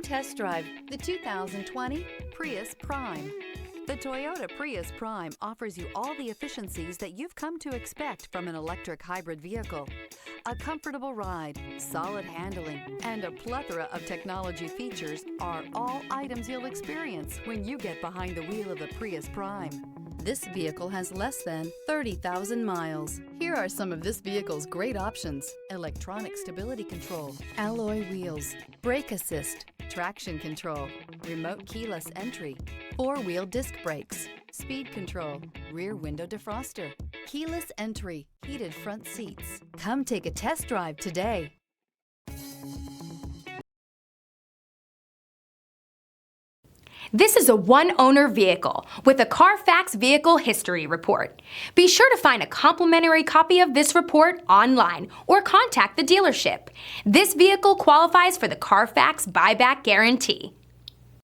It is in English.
test drive the 2020 Prius Prime. The Toyota Prius Prime offers you all the efficiencies that you've come to expect from an electric hybrid vehicle. A comfortable ride, solid handling, and a plethora of technology features are all items you'll experience when you get behind the wheel of the Prius Prime. This vehicle has less than 30,000 miles. Here are some of this vehicle's great options: electronic stability control, alloy wheels, brake assist, traction control, remote keyless entry, four-wheel disc brakes, speed control, rear window defroster, keyless entry, heated front seats. Come take a test drive today. This is a one-owner vehicle with a CARFAX Vehicle History Report. Be sure to find a complimentary copy of this report online or contact the dealership. This vehicle qualifies for the CARFAX Buyback Guarantee.